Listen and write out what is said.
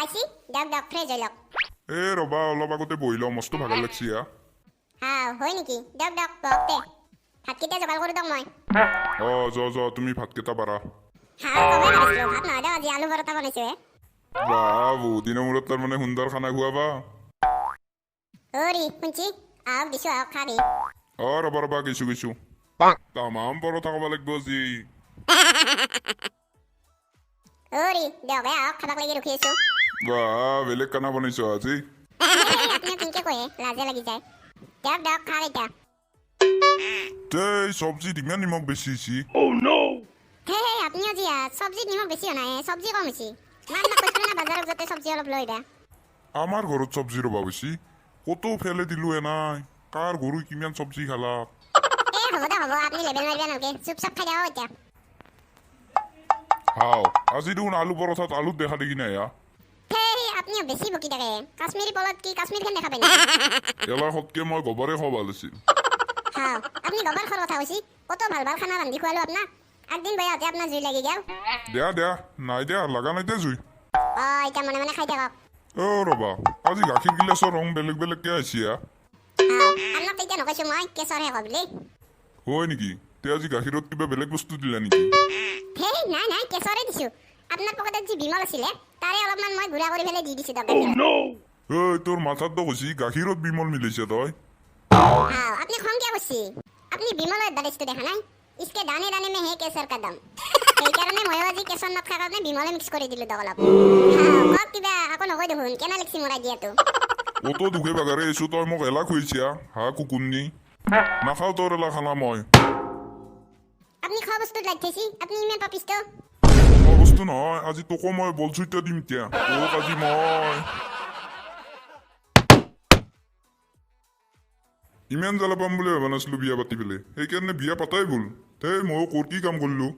আছি দিয়ক ফ্ৰেছ হৈ লওক ৰবা অলপ আগতে বহি লওঁ মস্ত ভাগৰ লাগছি হয় নেকি দিয়ক বহক দে ভাতকেইটা যোগাৰ কৰি দিয়ক মই যোৱা তুমি ভাতকেইটা পাৰা কবই পাৰিছিলোঁ ভাত নহয় দিয়ক আজি আলু পৰঠা বনাইছোঁ বহুত দিনৰ মূৰত তাৰমানে সুন্দৰ খানা খুৱাবা শুনছি আহক দিছোঁ আহক খাবি ৰবা কিছু তামাম পৰঠা খাব লাগিব আজি দিয়ক আহক খাবাক লাগি ৰখি আছোঁ বেলেগ খানা বনাইছ আজি আপুনি কেনেকৈ কয়ে লাজে লাগি যায় দিয়ক খাওক এতিয়া চব্জিত ইমান নিমখ বেছি হৈছি আপুনি আজি চব্জিত নিমখ বেছি হোৱা নাই চব্জি কম হৈছে কৈছিলোঁ না বজাৰত যাতে চব্জি অলপ লৈ দে আমাৰ ঘৰত চব্জি ৰবা বেছি কতো ফেলে দিলো নাই কাৰ গৰু কিমান চব্জি খালা হ'ব আপুনি লেবেল মাৰিব নালাগে চুপ খাই দিয়ক এতিয়া আজি দেখোন আলু পৰঠাত আলুত দেখা দেখি নাই আপনিও বেছি বকি থাকে কাশ্মীৰী পলত কি কাশ্মীৰখন দেখা পাই এলাহতকে মই গবাৰে খাব ভাল আছিল আপুনি গবাৰ খোৱাৰ কথা কৈছি কত ভাল খানা ৰান্ধি খুৱালো আপোনাক একদিন বয়াতে আপোনাৰ জুই লাগি গেল দিয়া নাই দিয়া লগা নাই দিয়া জুই এতিয়া মনে মনে খাই থাকক ৰবা আজি গাখীৰ গিলাচৰ ৰং বেলেগকে আহিছে আপোনাক তেতিয়া নকৈছো মই কেঁচৰহে কওঁ বুলি হয় নেকি তে আজি গাখীৰত কিবা বেলেগ বস্তু দিলা নেকি নাই কেঁচৰে দিছো আপোনাৰ পকেটত যি বিমল আছিলে তাৰে অলপমান মই গুড়া কৰি পেলাই দি দিছো তোৰ মাথাত তো কৈছি গাখীৰত বিমল মিলাইছে তই আপনি খং কিয় করছি আপনি বিমলের দালিসটো দেখা নাই इसके दाने दाने में है केसर का दम এই কারণে মই আজি কেসর নথকা কারণে বিমলে মিক্স করে দিলো দগলাপ কক কিবা আকো নকই দেখুন কেনা লিখছি মৰাই দিয়াতো অত দুখে বাগাৰে এসো তই মোক এলা খুইছা কুকুন্নি নাখাও তোৰ এলা খানা মই আপনি খোৱা বস্তু লাগতেছি আপনি ইমান পাপিষ্ট খোৱা বস্তু নহয় আজি তোকো মই বলছুইটা দিম এতিয়া তোক আজি মই ইমান জ্বালা পাম বুলি ভাবা নাছিলো বিয়া পাতি পেলাই সেইকাৰণে বিয়া পাতাই ভুল ময়ো কি কাম কৰিলো